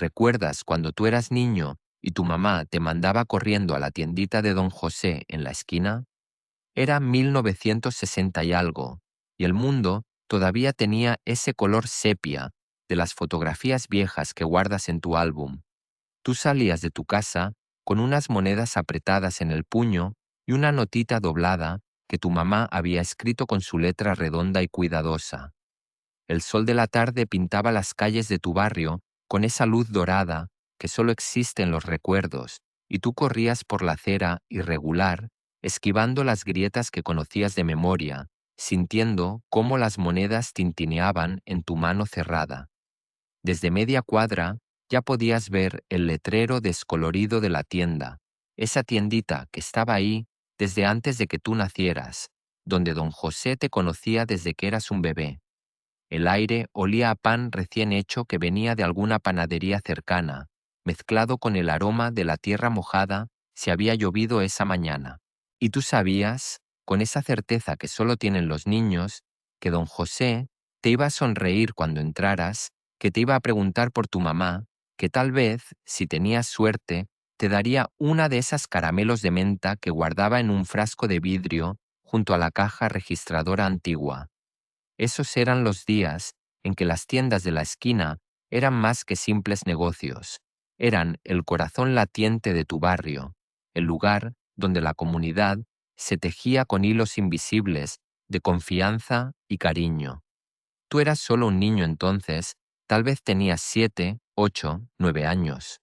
¿Recuerdas cuando tú eras niño y tu mamá te mandaba corriendo a la tiendita de don José en la esquina? Era 1960 y algo, y el mundo todavía tenía ese color sepia de las fotografías viejas que guardas en tu álbum. Tú salías de tu casa con unas monedas apretadas en el puño y una notita doblada que tu mamá había escrito con su letra redonda y cuidadosa. El sol de la tarde pintaba las calles de tu barrio con esa luz dorada que solo existe en los recuerdos, y tú corrías por la acera irregular, esquivando las grietas que conocías de memoria, sintiendo cómo las monedas tintineaban en tu mano cerrada. Desde media cuadra ya podías ver el letrero descolorido de la tienda, esa tiendita que estaba ahí desde antes de que tú nacieras, donde don José te conocía desde que eras un bebé. El aire olía a pan recién hecho que venía de alguna panadería cercana, mezclado con el aroma de la tierra mojada si había llovido esa mañana. Y tú sabías, con esa certeza que solo tienen los niños, que don José te iba a sonreír cuando entraras, que te iba a preguntar por tu mamá, que tal vez, si tenías suerte, te daría una de esas caramelos de menta que guardaba en un frasco de vidrio junto a la caja registradora antigua. Esos eran los días en que las tiendas de la esquina eran más que simples negocios, eran el corazón latiente de tu barrio, el lugar donde la comunidad se tejía con hilos invisibles de confianza y cariño. Tú eras solo un niño entonces, tal vez tenías 7, 8, 9 años.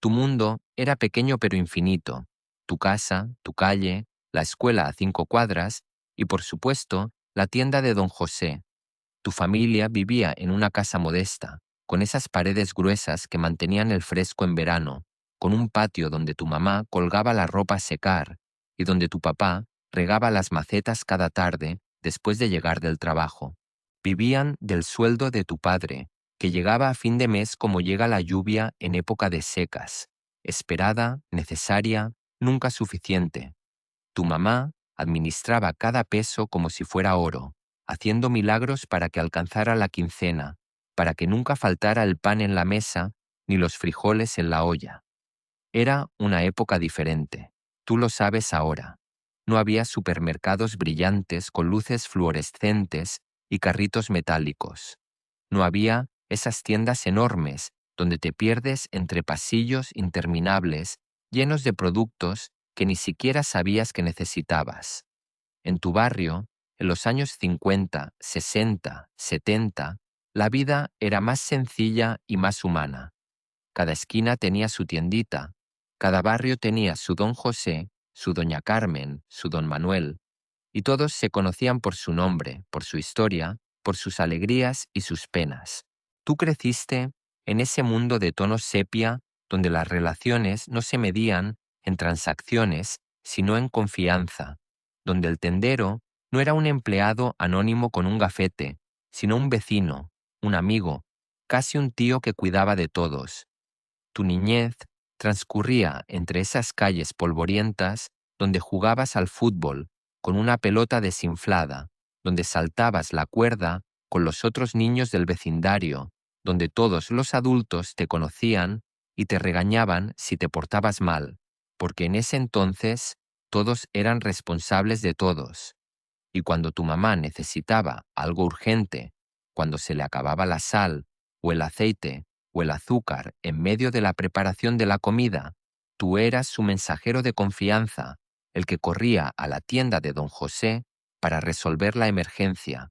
Tu mundo era pequeño pero infinito, tu casa, tu calle, la escuela a 5 cuadras y, por supuesto, la tienda de don José. Tu familia vivía en una casa modesta, con esas paredes gruesas que mantenían el fresco en verano, con un patio donde tu mamá colgaba la ropa a secar y donde tu papá regaba las macetas cada tarde después de llegar del trabajo. Vivían del sueldo de tu padre, que llegaba a fin de mes como llega la lluvia en época de secas, esperada, necesaria, nunca suficiente. Tu mamá administraba cada peso como si fuera oro, haciendo milagros para que alcanzara la quincena, para que nunca faltara el pan en la mesa ni los frijoles en la olla. Era una época diferente. Tú lo sabes ahora. No había supermercados brillantes con luces fluorescentes y carritos metálicos. No había esas tiendas enormes donde te pierdes entre pasillos interminables llenos de productos que ni siquiera sabías que necesitabas. En tu barrio, en los años 50, 60, 70, la vida era más sencilla y más humana. Cada esquina tenía su tiendita, cada barrio tenía su don José, su doña Carmen, su don Manuel, y todos se conocían por su nombre, por su historia, por sus alegrías y sus penas. Tú creciste en ese mundo de tonos sepia donde las relaciones no se medían en transacciones, sino en confianza, donde el tendero no era un empleado anónimo con un gafete, sino un vecino, un amigo, casi un tío que cuidaba de todos. Tu niñez transcurría entre esas calles polvorientas donde jugabas al fútbol con una pelota desinflada, donde saltabas la cuerda con los otros niños del vecindario, donde todos los adultos te conocían y te regañaban si te portabas mal, porque en ese entonces todos eran responsables de todos. Y cuando tu mamá necesitaba algo urgente, cuando se le acababa la sal o el aceite o el azúcar en medio de la preparación de la comida, tú eras su mensajero de confianza, el que corría a la tienda de don José para resolver la emergencia.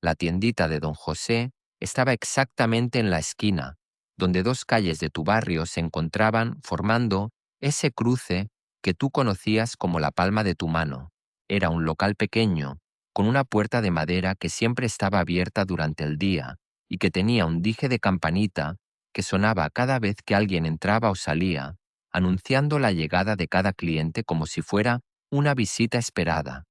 La tiendita de don José estaba exactamente en la esquina, donde dos calles de tu barrio se encontraban formando ese cruce que tú conocías como la palma de tu mano. Era un local pequeño, con una puerta de madera que siempre estaba abierta durante el día y que tenía un dije de campanita que sonaba cada vez que alguien entraba o salía, anunciando la llegada de cada cliente como si fuera una visita esperada.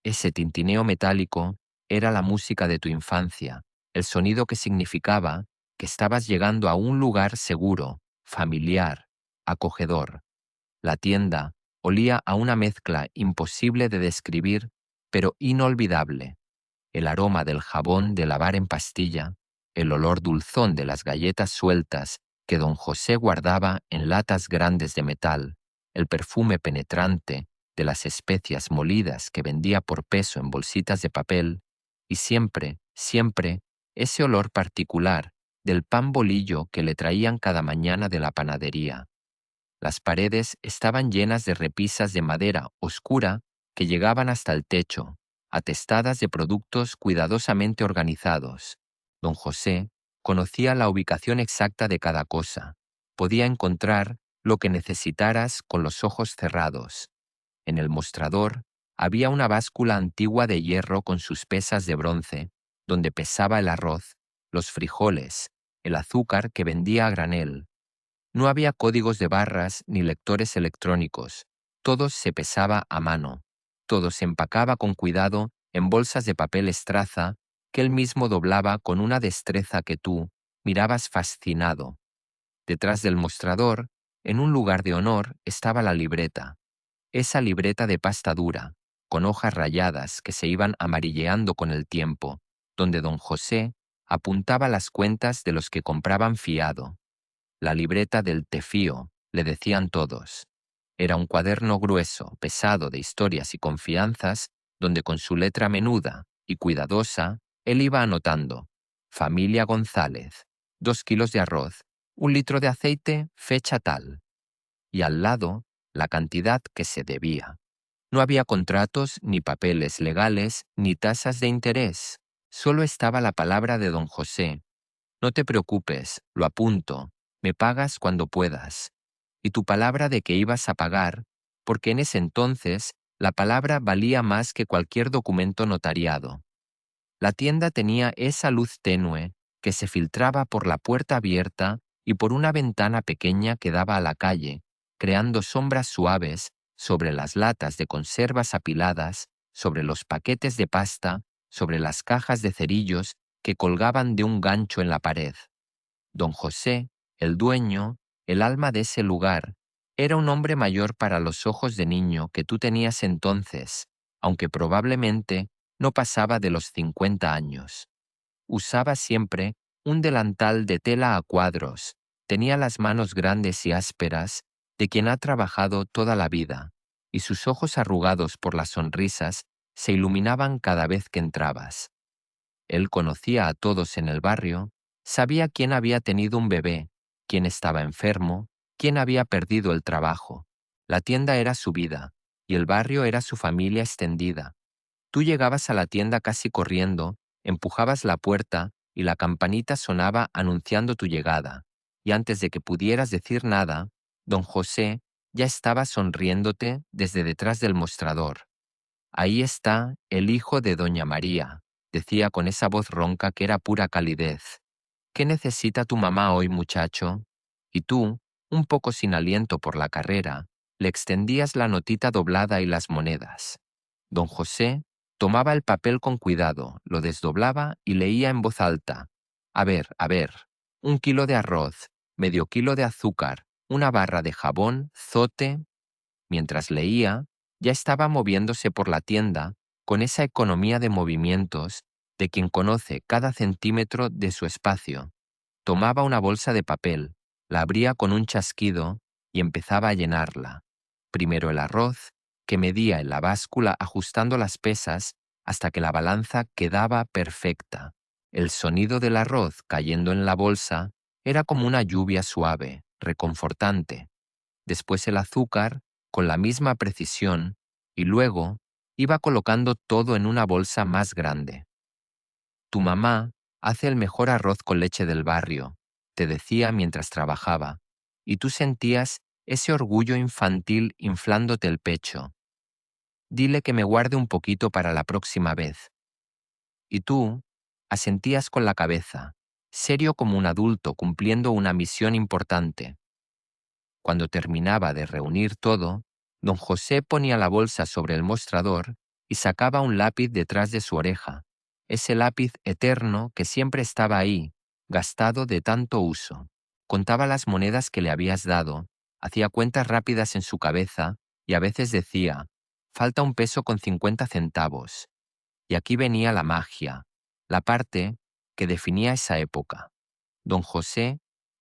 Ese tintineo metálico era la música de tu infancia, el sonido que significaba que estabas llegando a un lugar seguro, familiar, acogedor. La tienda olía a una mezcla imposible de describir, pero inolvidable. El aroma del jabón de lavar en pastilla, el olor dulzón de las galletas sueltas que don José guardaba en latas grandes de metal, el perfume penetrante de las especias molidas que vendía por peso en bolsitas de papel, y siempre, siempre, ese olor particular del pan bolillo que le traían cada mañana de la panadería. Las paredes estaban llenas de repisas de madera oscura que llegaban hasta el techo, atestadas de productos cuidadosamente organizados. Don José conocía la ubicación exacta de cada cosa. Podía encontrar lo que necesitaras con los ojos cerrados. En el mostrador había una báscula antigua de hierro con sus pesas de bronce, donde pesaba el arroz, los frijoles, el azúcar que vendía a granel. No había códigos de barras ni lectores electrónicos. Todo se pesaba a mano. Todo se empacaba con cuidado en bolsas de papel estraza que él mismo doblaba con una destreza que tú mirabas fascinado. Detrás del mostrador, en un lugar de honor, estaba la libreta. Esa libreta de pasta dura, con hojas rayadas que se iban amarilleando con el tiempo, donde don José apuntaba las cuentas de los que compraban fiado. La libreta del tefío, le decían todos. Era un cuaderno grueso, pesado de historias y confianzas, donde con su letra menuda y cuidadosa, él iba anotando: familia González, 2 kilos de arroz, 1 litro de aceite, fecha tal. Y al lado, la cantidad que se debía. No había contratos, ni papeles legales, ni tasas de interés. Solo estaba la palabra de don José. No te preocupes, lo apunto, me pagas cuando puedas. Y tu palabra de que ibas a pagar, porque en ese entonces la palabra valía más que cualquier documento notariado. La tienda tenía esa luz tenue que se filtraba por la puerta abierta y por una ventana pequeña que daba a la calle, creando sombras suaves sobre las latas de conservas apiladas, sobre los paquetes de pasta, sobre las cajas de cerillos que colgaban de un gancho en la pared. Don José, el dueño, el alma de ese lugar, era un hombre mayor para los ojos de niño que tú tenías entonces, aunque probablemente no pasaba de los 50 años. Usaba siempre un delantal de tela a cuadros, tenía las manos grandes y ásperas de quien ha trabajado toda la vida, y sus ojos arrugados por las sonrisas se iluminaban cada vez que entrabas. Él conocía a todos en el barrio, sabía quién había tenido un bebé, quién estaba enfermo, quién había perdido el trabajo. La tienda era su vida, y el barrio era su familia extendida. Tú llegabas a la tienda casi corriendo, empujabas la puerta y la campanita sonaba anunciando tu llegada, y antes de que pudieras decir nada, don José ya estaba sonriéndote desde detrás del mostrador. Ahí está el hijo de doña María, decía con esa voz ronca que era pura calidez. ¿Qué necesita tu mamá hoy, muchacho? Y tú, un poco sin aliento por la carrera, le extendías la notita doblada y las monedas. Don José tomaba el papel con cuidado, lo desdoblaba y leía en voz alta. A ver, 1 kilo de arroz, medio kilo de azúcar, una barra de jabón, zote. Mientras leía, ya estaba moviéndose por la tienda con esa economía de movimientos de quien conoce cada centímetro de su espacio. Tomaba una bolsa de papel, la abría con un chasquido y empezaba a llenarla. Primero el arroz, que medía en la báscula ajustando las pesas hasta que la balanza quedaba perfecta. El sonido del arroz cayendo en la bolsa era como una lluvia suave, reconfortante. Después el azúcar, con la misma precisión, y luego iba colocando todo en una bolsa más grande. Tu mamá hace el mejor arroz con leche del barrio, te decía mientras trabajaba, y tú sentías ese orgullo infantil inflándote el pecho. Dile que me guarde un poquito para la próxima vez. Y tú asentías con la cabeza, serio como un adulto cumpliendo una misión importante. Cuando terminaba de reunir todo, don José ponía la bolsa sobre el mostrador y sacaba un lápiz detrás de su oreja, ese lápiz eterno que siempre estaba ahí, gastado de tanto uso. Contaba las monedas que le habías dado, hacía cuentas rápidas en su cabeza y a veces decía, falta 1 peso con 50 centavos. Y aquí venía la magia, la parte que definía esa época. Don José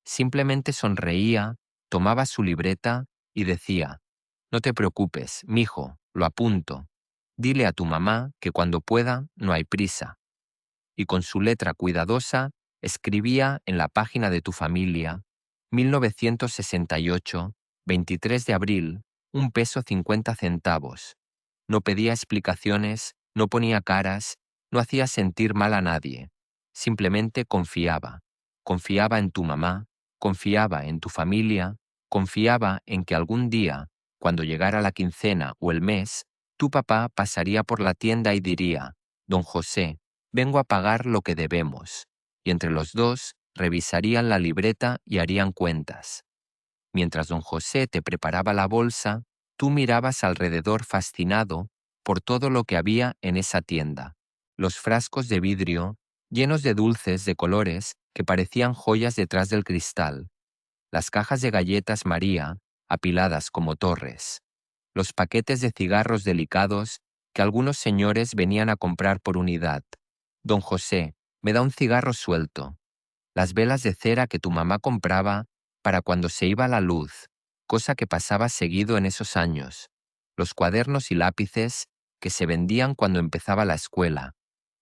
Simplemente sonreía, tomaba su libreta y decía: «No te preocupes, mijo, lo apunto. Dile a tu mamá que cuando pueda no hay prisa». Y con su letra cuidadosa escribía en la página de tu familia: 1968, 23 de abril, 1,50 pesos. No pedía explicaciones, no ponía caras, no hacía sentir mal a nadie. Simplemente confiaba. Confiaba en tu mamá, confiaba en tu familia, confiaba en que algún día, cuando llegara la quincena o el mes, tu papá pasaría por la tienda y diría: «Don José, vengo a pagar lo que debemos». Y entre los dos revisarían la libreta y harían cuentas. Mientras don José te preparaba la bolsa, tú mirabas alrededor fascinado por todo lo que había en esa tienda. Los frascos de vidrio, llenos de dulces de colores que parecían joyas detrás del cristal. Las cajas de galletas María, apiladas como torres. Los paquetes de cigarros delicados que algunos señores venían a comprar por unidad. Don José, me da un cigarro suelto. Las velas de cera que tu mamá compraba para cuando se iba la luz, cosa que pasaba seguido en esos años. Los cuadernos y lápices que se vendían cuando empezaba la escuela.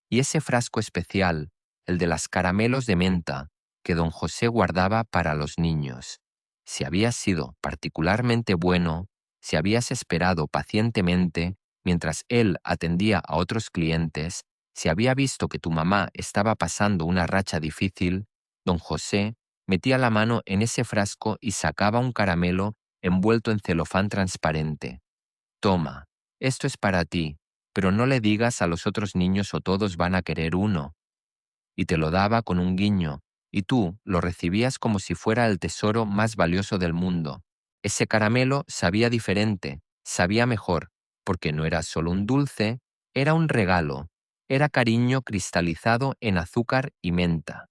Y ese frasco especial, el de las caramelos de menta, que don José guardaba para los niños. Si habías sido particularmente bueno, si habías esperado pacientemente mientras él atendía a otros clientes, si había visto que tu mamá estaba pasando una racha difícil, don José metía la mano en ese frasco y sacaba un caramelo envuelto en celofán transparente. «Toma, esto es para ti, pero no le digas a los otros niños o todos van a querer uno». Y te lo daba con un guiño, y tú lo recibías como si fuera el tesoro más valioso del mundo. Ese caramelo sabía diferente, sabía mejor, porque no era solo un dulce, era un regalo, era cariño cristalizado en azúcar y menta.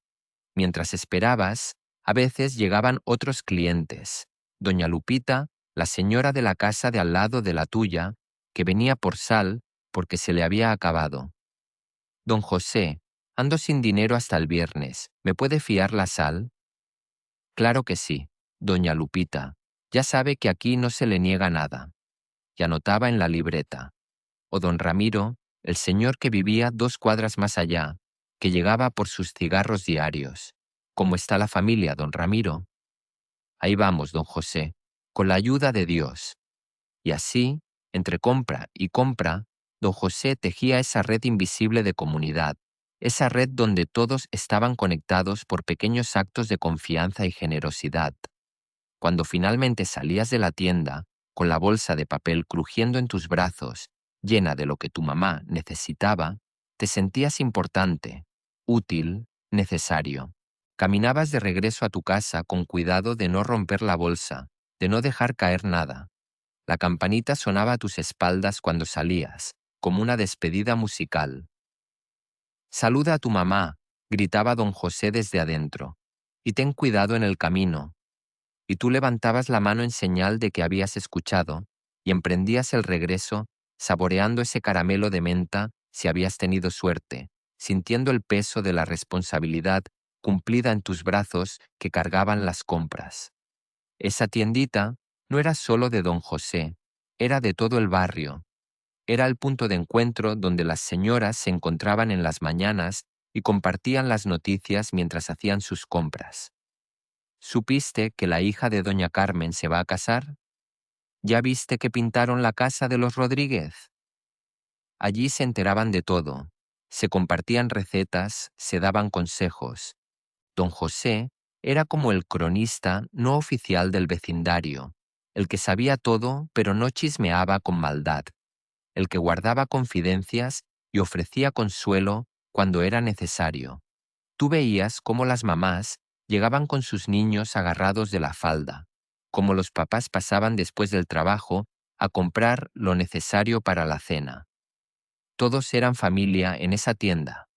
Mientras esperabas, a veces llegaban otros clientes. Doña Lupita, la señora de la casa de al lado de la tuya, que venía por sal porque se le había acabado. «Don José, ando sin dinero hasta el viernes. ¿Me puede fiar la sal?» «Claro que sí, doña Lupita. Ya sabe que aquí no se le niega nada». Y anotaba en la libreta. O don Ramiro, el señor que vivía 2 cuadras más allá, que llegaba por sus cigarros diarios. «¿Cómo está la familia, don Ramiro?» «Ahí vamos, don José, con la ayuda de Dios». Y así, entre compra y compra, don José tejía esa red invisible de comunidad, esa red donde todos estaban conectados por pequeños actos de confianza y generosidad. Cuando finalmente salías de la tienda, con la bolsa de papel crujiendo en tus brazos, llena de lo que tu mamá necesitaba, te sentías importante, útil, necesario. Caminabas de regreso a tu casa con cuidado de no romper la bolsa, de no dejar caer nada. La campanita sonaba a tus espaldas cuando salías, como una despedida musical. «Saluda a tu mamá», gritaba don José desde adentro, «y ten cuidado en el camino». Y tú levantabas la mano en señal de que habías escuchado y emprendías el regreso, saboreando ese caramelo de menta si habías tenido suerte, sintiendo el peso de la responsabilidad cumplida en tus brazos que cargaban las compras. Esa tiendita no era solo de don José, era de todo el barrio. Era el punto de encuentro donde las señoras se encontraban en las mañanas y compartían las noticias mientras hacían sus compras. ¿Supiste que la hija de doña Carmen se va a casar? ¿Ya viste que pintaron la casa de los Rodríguez? Allí se enteraban de todo, se compartían recetas, se daban consejos. Don José era como el cronista no oficial del vecindario, el que sabía todo pero no chismeaba con maldad, el que guardaba confidencias y ofrecía consuelo cuando era necesario. Tú veías cómo las mamás llegaban con sus niños agarrados de la falda, cómo los papás pasaban después del trabajo a comprar lo necesario para la cena. Todos eran familia en esa tienda.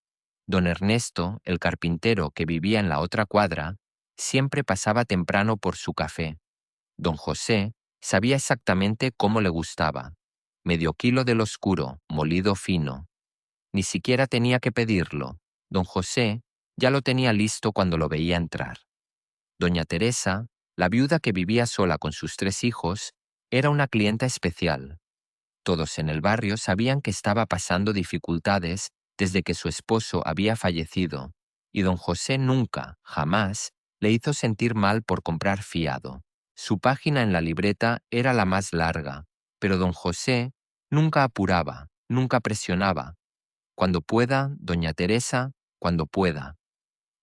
Don Ernesto, el carpintero que vivía en la otra cuadra, siempre pasaba temprano por su café. Don José sabía exactamente cómo le gustaba. Medio kilo del oscuro, molido fino. Ni siquiera tenía que pedirlo. Don José ya lo tenía listo cuando lo veía entrar. Doña Teresa, la viuda que vivía sola con sus 3 hijos, era una clienta especial. Todos en el barrio sabían que estaba pasando dificultades desde que su esposo había fallecido, y don José nunca, jamás, le hizo sentir mal por comprar fiado. Su página en la libreta era la más larga, pero don José nunca apuraba, nunca presionaba. Cuando pueda, doña Teresa, cuando pueda.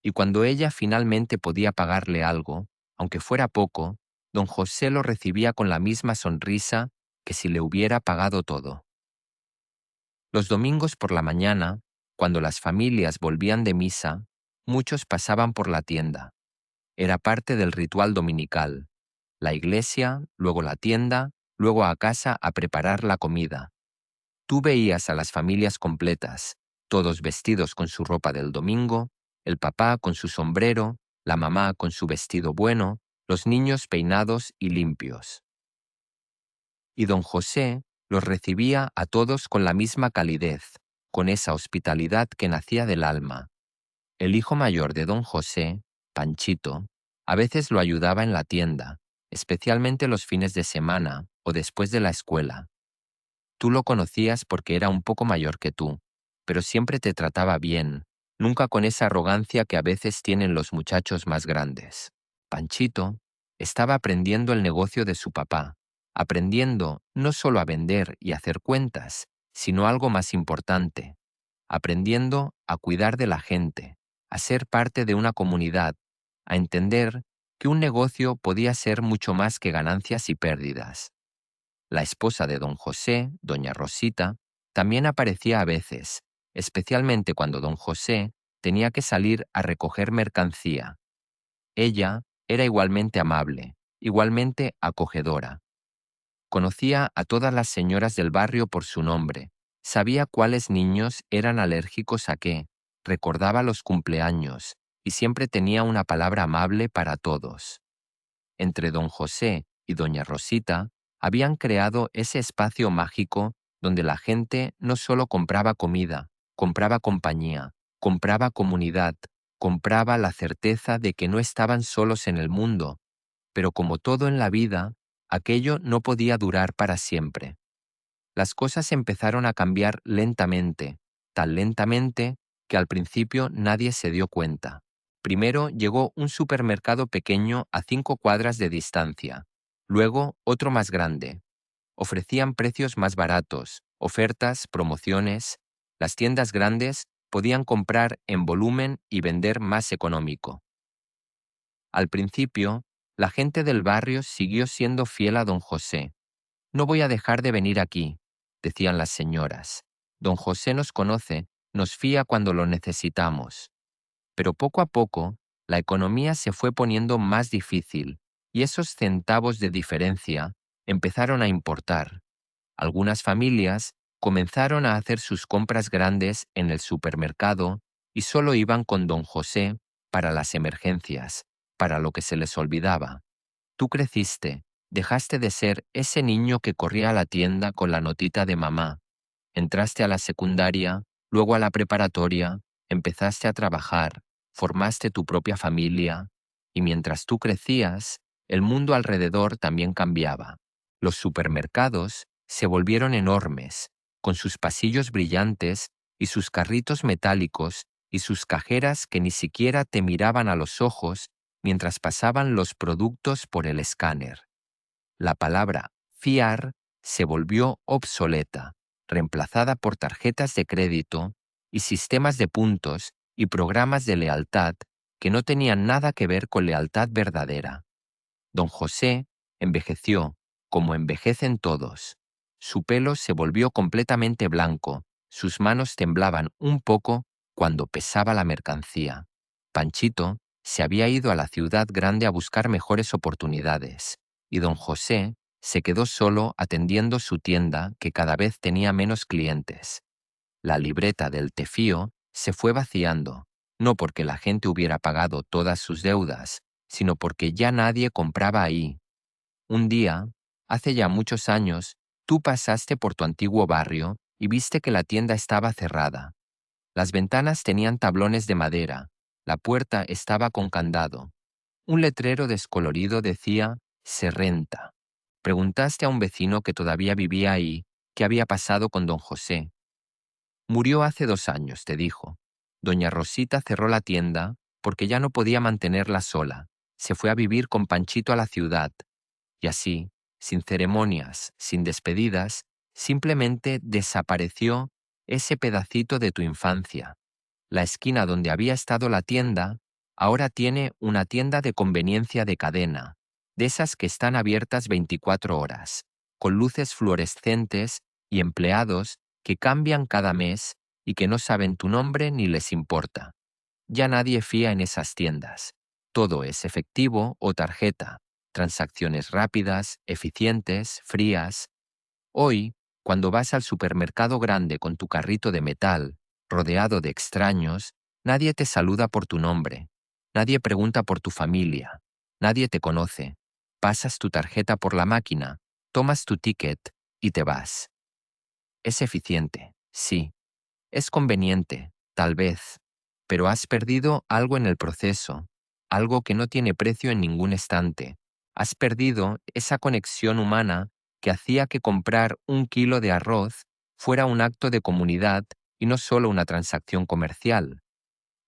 Y cuando ella finalmente podía pagarle algo, aunque fuera poco, don José lo recibía con la misma sonrisa que si le hubiera pagado todo. Los domingos por la mañana, cuando las familias volvían de misa, muchos pasaban por la tienda. Era parte del ritual dominical. La iglesia, luego la tienda, luego a casa a preparar la comida. Tú veías a las familias completas, todos vestidos con su ropa del domingo, el papá con su sombrero, la mamá con su vestido bueno, los niños peinados y limpios. Y don José los recibía a todos con la misma calidez, con esa hospitalidad que nacía del alma. El hijo mayor de don José, Panchito, a veces lo ayudaba en la tienda, especialmente los fines de semana o después de la escuela. Tú lo conocías porque era un poco mayor que tú, pero siempre te trataba bien, nunca con esa arrogancia que a veces tienen los muchachos más grandes. Panchito estaba aprendiendo el negocio de su papá, aprendiendo no solo a vender y hacer cuentas, sino algo más importante, aprendiendo a cuidar de la gente, a ser parte de una comunidad, a entender que un negocio podía ser mucho más que ganancias y pérdidas. La esposa de don José, doña Rosita, también aparecía a veces, especialmente cuando don José tenía que salir a recoger mercancía. Ella era igualmente amable, igualmente acogedora. Conocía a todas las señoras del barrio por su nombre, sabía cuáles niños eran alérgicos a qué, recordaba los cumpleaños y siempre tenía una palabra amable para todos. Entre don José y doña Rosita habían creado ese espacio mágico donde la gente no solo compraba comida, compraba compañía, compraba comunidad, compraba la certeza de que no estaban solos en el mundo, pero como todo en la vida, aquello no podía durar para siempre. Las cosas empezaron a cambiar lentamente, tan lentamente que al principio nadie se dio cuenta. Primero llegó un supermercado pequeño a 5 cuadras de distancia, luego otro más grande. Ofrecían precios más baratos, ofertas, promociones. Las tiendas grandes podían comprar en volumen y vender más económico. Al principio, la gente del barrio siguió siendo fiel a don José. No voy a dejar de venir aquí, decían las señoras. Don José nos conoce, nos fía cuando lo necesitamos. Pero poco a poco, la economía se fue poniendo más difícil y esos centavos de diferencia empezaron a importar. Algunas familias comenzaron a hacer sus compras grandes en el supermercado y solo iban con don José para las emergencias, para lo que se les olvidaba. Tú creciste, dejaste de ser ese niño que corría a la tienda con la notita de mamá. Entraste a la secundaria, luego a la preparatoria, empezaste a trabajar, formaste tu propia familia, y mientras tú crecías, el mundo alrededor también cambiaba. Los supermercados se volvieron enormes, con sus pasillos brillantes y sus carritos metálicos y sus cajeras que ni siquiera te miraban a los ojos mientras pasaban los productos por el escáner. La palabra fiar se volvió obsoleta, reemplazada por tarjetas de crédito y sistemas de puntos y programas de lealtad que no tenían nada que ver con lealtad verdadera. Don José envejeció, como envejecen todos. Su pelo se volvió completamente blanco, sus manos temblaban un poco cuando pesaba la mercancía. Panchito se había ido a la ciudad grande a buscar mejores oportunidades, y don José se quedó solo atendiendo su tienda que cada vez tenía menos clientes. La libreta del Tefío se fue vaciando, no porque la gente hubiera pagado todas sus deudas, sino porque ya nadie compraba ahí. Un día, hace ya muchos años, tú pasaste por tu antiguo barrio y viste que la tienda estaba cerrada. Las ventanas tenían tablones de madera, la puerta estaba con candado. Un letrero descolorido decía «Se renta». Preguntaste a un vecino que todavía vivía ahí qué había pasado con don José. Murió hace 2 años, te dijo. Doña Rosita cerró la tienda porque ya no podía mantenerla sola. Se fue a vivir con Panchito a la ciudad. Y así, sin ceremonias, sin despedidas, simplemente desapareció ese pedacito de tu infancia. La esquina donde había estado la tienda ahora tiene una tienda de conveniencia de cadena, de esas que están abiertas 24 horas, con luces fluorescentes y empleados que cambian cada mes y que no saben tu nombre ni les importa. Ya nadie fía en esas tiendas. Todo es efectivo o tarjeta, transacciones rápidas, eficientes, frías. Hoy, cuando vas al supermercado grande con tu carrito de metal, rodeado de extraños, nadie te saluda por tu nombre, nadie pregunta por tu familia, nadie te conoce. Pasas tu tarjeta por la máquina, tomas tu ticket y te vas. Es eficiente, sí. Es conveniente, tal vez, pero has perdido algo en el proceso, algo que no tiene precio en ningún estante. Has perdido esa conexión humana que hacía que comprar 1 kilo de arroz fuera un acto de comunidad y no solo una transacción comercial.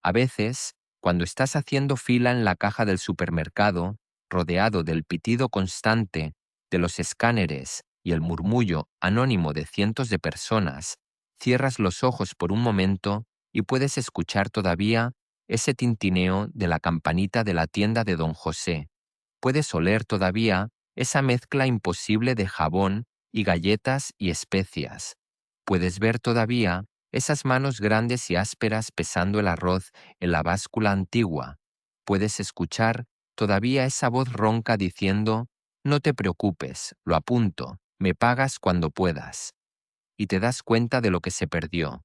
A veces, cuando estás haciendo fila en la caja del supermercado, rodeado del pitido constante de los escáneres y el murmullo anónimo de cientos de personas, cierras los ojos por un momento y puedes escuchar todavía ese tintineo de la campanita de la tienda de don José. Puedes oler todavía esa mezcla imposible de jabón y galletas y especias. Puedes ver todavía esas manos grandes y ásperas pesando el arroz en la báscula antigua. Puedes escuchar todavía esa voz ronca diciendo, «No te preocupes, lo apunto, me pagas cuando puedas». Y te das cuenta de lo que se perdió.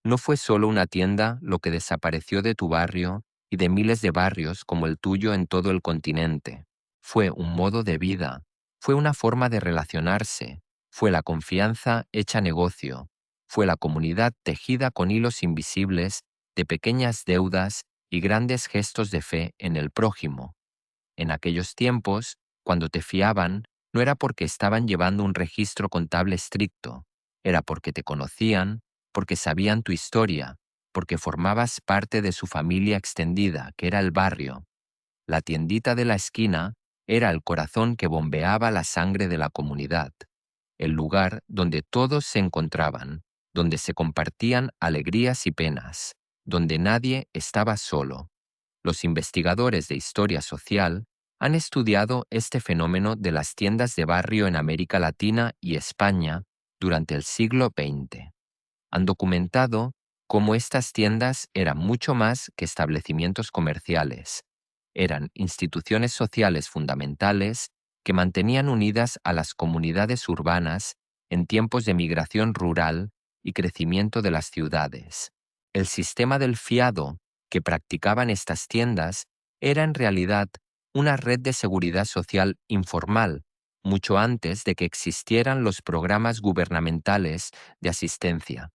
No fue solo una tienda lo que desapareció de tu barrio y de miles de barrios como el tuyo en todo el continente. Fue un modo de vida, fue una forma de relacionarse, fue la confianza hecha negocio, fue la comunidad tejida con hilos invisibles de pequeñas deudas y grandes gestos de fe en el prójimo. En aquellos tiempos, cuando te fiaban, no era porque estaban llevando un registro contable estricto, era porque te conocían, porque sabían tu historia, porque formabas parte de su familia extendida, que era el barrio. La tiendita de la esquina era el corazón que bombeaba la sangre de la comunidad, el lugar donde todos se encontraban, donde se compartían alegrías y penas, donde nadie estaba solo. Los investigadores de historia social han estudiado este fenómeno de las tiendas de barrio en América Latina y España durante el siglo XX. Han documentado cómo estas tiendas eran mucho más que establecimientos comerciales. Eran instituciones sociales fundamentales que mantenían unidas a las comunidades urbanas en tiempos de migración rural y crecimiento de las ciudades. El sistema del fiado que practicaban estas tiendas era en realidad una red de seguridad social informal, mucho antes de que existieran los programas gubernamentales de asistencia.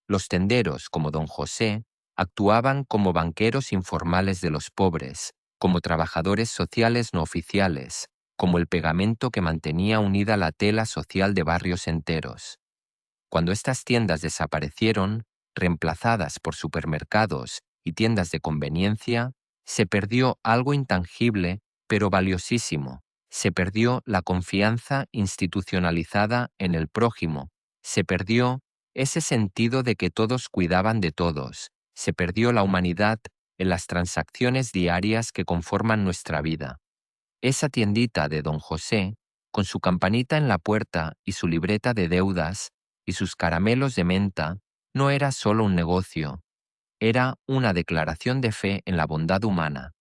Los tenderos, como don José, actuaban como banqueros informales de los pobres, como trabajadores sociales no oficiales, como el pegamento que mantenía unida la tela social de barrios enteros. Cuando estas tiendas desaparecieron, reemplazadas por supermercados y tiendas de conveniencia, se perdió algo intangible pero valiosísimo. Se perdió la confianza institucionalizada en el prójimo. Se perdió ese sentido de que todos cuidaban de todos. Se perdió la humanidad en las transacciones diarias que conforman nuestra vida. Esa tiendita de don José, con su campanita en la puerta y su libreta de deudas y sus caramelos de menta, no era solo un negocio, era una declaración de fe en la bondad humana.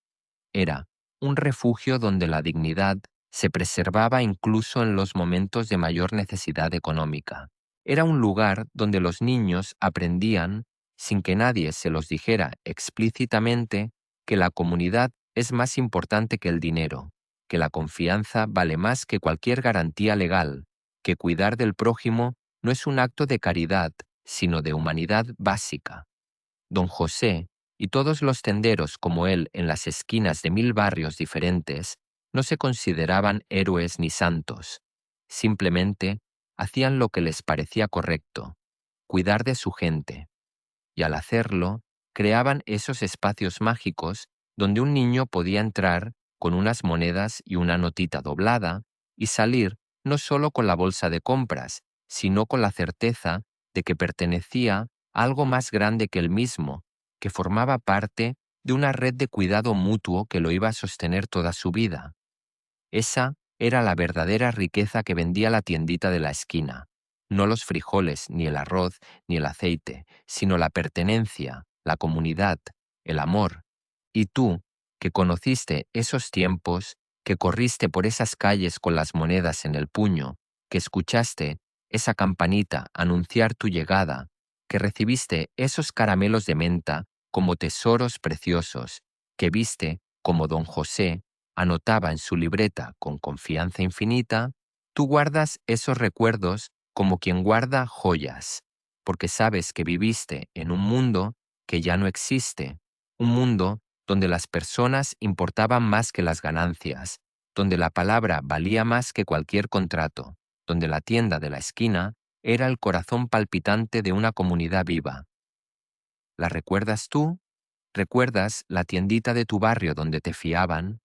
Era un refugio donde la dignidad se preservaba incluso en los momentos de mayor necesidad económica. Era un lugar donde los niños aprendían, sin que nadie se los dijera explícitamente, que la comunidad es más importante que el dinero, que la confianza vale más que cualquier garantía legal, que cuidar del prójimo no es un acto de caridad, sino de humanidad básica. Don José y todos los tenderos como él en las esquinas de 1000 barrios diferentes no se consideraban héroes ni santos. Simplemente hacían lo que les parecía correcto, cuidar de su gente. Y al hacerlo, creaban esos espacios mágicos donde un niño podía entrar con unas monedas y una notita doblada y salir no solo con la bolsa de compras, sino con la certeza de que pertenecía a algo más grande que él mismo, que formaba parte de una red de cuidado mutuo que lo iba a sostener toda su vida. Esa era la verdadera riqueza que vendía la tiendita de la esquina. No los frijoles, ni el arroz, ni el aceite, sino la pertenencia, la comunidad, el amor. Y tú, que conociste esos tiempos, que corriste por esas calles con las monedas en el puño, que escuchaste esa campanita anunciar tu llegada, que recibiste esos caramelos de menta como tesoros preciosos, que viste como don José anotaba en su libreta con confianza infinita, tú guardas esos recuerdos como quien guarda joyas, porque sabes que viviste en un mundo que ya no existe, un mundo donde las personas importaban más que las ganancias, donde la palabra valía más que cualquier contrato, donde la tienda de la esquina era el corazón palpitante de una comunidad viva. ¿La recuerdas tú? ¿Recuerdas la tiendita de tu barrio donde te fiaban?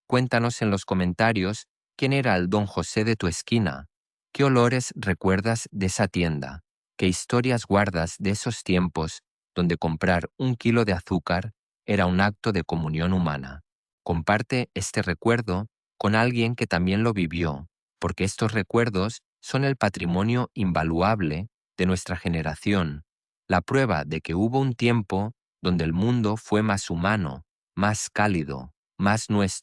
Cuéntanos en los comentarios quién era el don José de tu esquina, qué olores recuerdas de esa tienda, qué historias guardas de esos tiempos donde comprar 1 kilo de azúcar era un acto de comunión humana. Comparte este recuerdo con alguien que también lo vivió, porque estos recuerdos son el patrimonio invaluable de nuestra generación, la prueba de que hubo un tiempo donde el mundo fue más humano, más cálido, más nuestro.